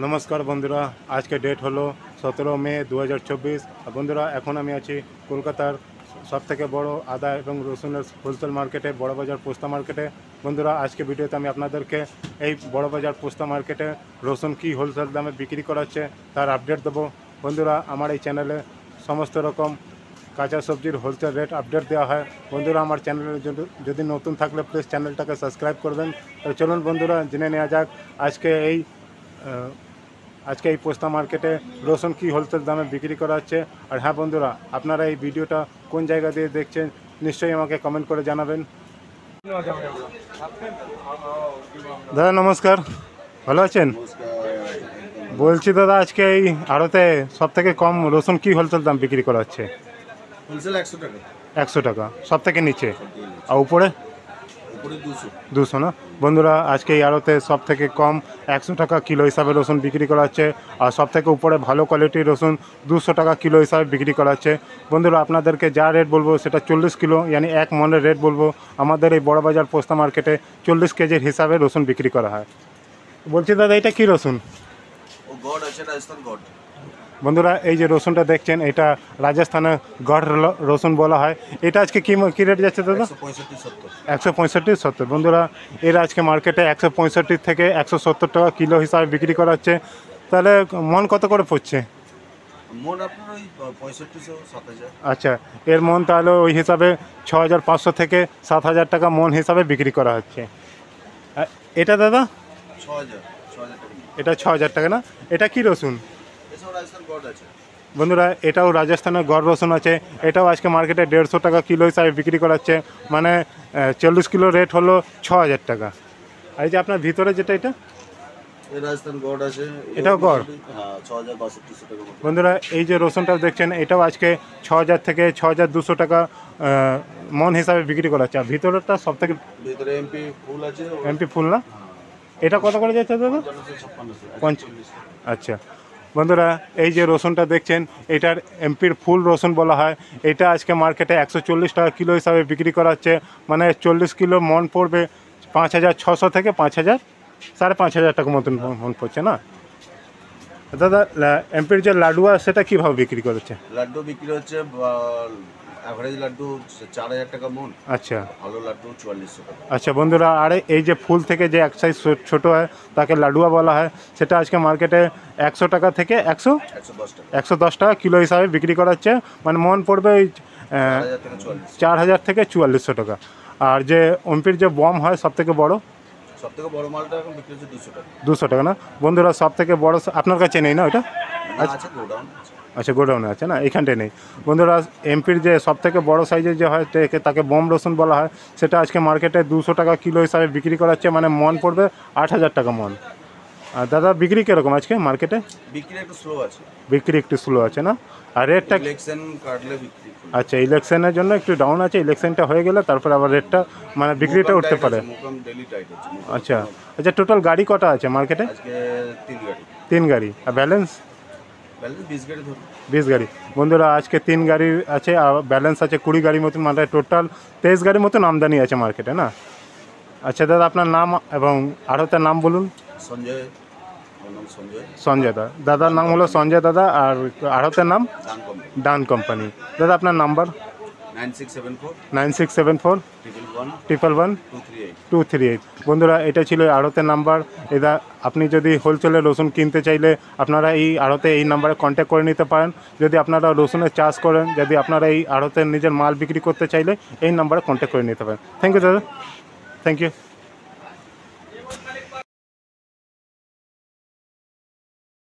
নমস্কার বন্ধুরা, আজকে ডেট হলো 17 মে 2024। বন্ধুরা, এখন আমি আছি কলকাতার সবথেকে বড় আদা এবং রসুনের হোলসেল মার্কেটে, বড়বাজার পোস্তা মার্কেটে। বন্ধুরা, আজকে ভিডিওতে আমি আপনাদেরকে এই বড়বাজার পোস্তা মার্কেটে রসুন কি হোলসেল দামে বিক্রি করাচ্ছে তার আপডেট দেবো। বন্ধুরা, আমার এই চ্যানেলে সমস্ত রকম কাঁচা সবজির হোলসেল রেট আপডেট দেওয়া হয়। বন্ধুরা, আমার চ্যানেলে যদি নতুন থাকলে প্লিজ চ্যানেলটাকে সাবস্ক্রাইব করবেন। তো চলুন বন্ধুরা, জেনে নেওয়া যাক আজকে এই পোস্তা মার্কেটে রসুন কি হোলসেল দামে বিক্রি করা হচ্ছে। আর হ্যাঁ বন্ধুরা, আপনারা এই ভিডিওটা কোন জায়গা দিয়ে দেখছেন নিশ্চয়ই আমাকে কমেন্ট করে জানাবেন। দাদা নমস্কার, ভালো আছেন? বলছি দাদা, আজকে এই আড়তে সব থেকে কম রসুন কি হোলসেল দাম বিক্রি করা হচ্ছে? 100 টাকা সব থেকে নিচে, আর উপরে 200 না? বন্ধুরা, আজকে এই আড়তে সব থেকে কম 100 টাকা কিলো হিসাবে রসুন বিক্রি করা হচ্ছে, আর সব থেকে উপরে ভালো কোয়ালিটির রসুন 200 টাকা কিলো হিসাবে বিক্রি করা হচ্ছে। বন্ধুরা, আপনাদেরকে যা রেট বলবো সেটা 40 কিলো ইয়ানি 1 মনের রেট বলবো। আমাদের এই বড়বাজার পোস্তা মার্কেটে 40 কেজির হিসাবে রসুন বিক্রি করা হয়। বলছি দাদা, এটা কি রসুন? বন্ধুরা, এই যে রসুনটা দেখছেন, এটা রাজস্থানের গড় রসুন বলা হয়। এটা আজকে কী রেট যাচ্ছে দাদা? 165-70। বন্ধুরা, এর আজকে মার্কেটে 165 থেকে 170 টাকা কিলো হিসাবে বিক্রি করা হচ্ছে। তাহলে মন কত করে পড়ছে? আচ্ছা, এর মন তাহলে ওই হিসাবে 6500 থেকে 7000 টাকা মন হিসাবে বিক্রি করা হচ্ছে। এটা দাদা? 6000 টাকা না? এটা কি রসুন? বন্ধুরা, এটাও রাজস্থানের গড় রসুন আছে। এটাও আজকে মার্কেটে 150 টাকা কিলো হিসাবে বিক্রি করা হচ্ছে, মানে 40 কিলো রেট হলো 6000 টাকা। আর এই যে আপনার ভিতরে যেটা, এটাও গড়। বন্ধুরা, এই যে রসুনটা দেখছেন, এটাও আজকে 6000 থেকে 6200 টাকা মন হিসাবে বিক্রি করা হচ্ছে। আর ভিতরটা সব থেকে এমপি ফুল না? এটা কত করে যাচ্ছে দাদা? 50। আচ্ছা বন্ধুরা, এই যে রসুনটা দেখছেন, এটার এমপির ফুল রসুন বলা হয়। এটা আজকে মার্কেটে 140 টাকা কিলো হিসাবে বিক্রি করা হচ্ছে, মানে 40 কিলো মন পড়বে 5600 থেকে 5500 টাকা মতন মন পড়ছে না দাদা? এমপির যে লাডুয়া সেটা কীভাবে বিক্রি করেছে? লাড্ডু বিক্রি হচ্ছে অ্যাভারেজ লাড্ডু 4000 টাকা মন। আচ্ছা, ভালো লাড্ডু 4400 টাকা। আচ্ছা বন্ধুরা, আর এই যে ফুল থেকে যে এক সাইজ ছোটো হয় তাকে লাডুয়া বলা হয়, সেটা আজকে মার্কেটে 100 টাকা থেকে 110 টাকা কিলো হিসাবে বিক্রি করা হচ্ছে, মানে মন পড়বে ওই 4000 থেকে 4400 টাকা। আর যে এমপির যে বম হয় সব থেকে বড় মালটা এখন বিক্রি হচ্ছে 200 টাকা না? বন্ধুরা, সব থেকে বড় আপনার কাছে নেই না ওটা? আচ্ছা, গোডাউনে আছে না, এইখানটায় নেই। বন্ধুরা, এমপির যে সব থেকে বড় সাইজের যে হয় তাকে বম রসুন বলা হয়, সেটা আজকে মার্কেটে 200 টাকা কিলো হিসাবে বিক্রি করা হচ্ছে, মানে মন পড়বে 8000 টাকা মন। আর দাদা, বিক্রি কীরকম আজকে মার্কেটে? বিক্রি একটু স্লো আছে না? আর রেটটা? আচ্ছা, ইলেকশনের জন্য একটু ডাউন আছে। ইলেকশনটা হয়ে গেলে তারপর আবার রেটটা, মানে বিক্রিটা উঠতে পারে। আচ্ছা, টোটাল গাড়ি কটা আছে মার্কেটে? 3 গাড়ি। আর ব্যালেন্স? 20 গাড়ি। বন্ধুরা, আজকে 3 গাড়ি আছে, আর ব্যালেন্স আছে 20 গাড়ির মতন, মানে টোটাল 23 গাড়ির মতন আমদানি আছে মার্কেটে না? আচ্ছা দাদা, আপনার নাম এবং আড়তের নাম বলুন। সঞ্জয় দা। দাদার নাম হলো সঞ্জয় দাদা, আর আড়তের নাম ডান কোম্পানি। দাদা, আপনার নাম্বার? 9674 111 238। বন্ধুরা, এটা ছিল আড়তের নাম্বার। এটা আপনি যদি হোলসেলে রসুন কিনতে চাইলে আপনারা এই আড়তে এই নাম্বারে কন্ট্যাক্ট করে নিতে পারেন। যদি আপনারা রসুনের চাষ করেন, যদি আপনারা এই আড়তে নিজের মাল বিক্রি করতে চাইলে এই নাম্বারে কন্ট্যাক্ট করে নিতে পারেন। থ্যাংক ইউ দাদা, থ্যাংক ইউ।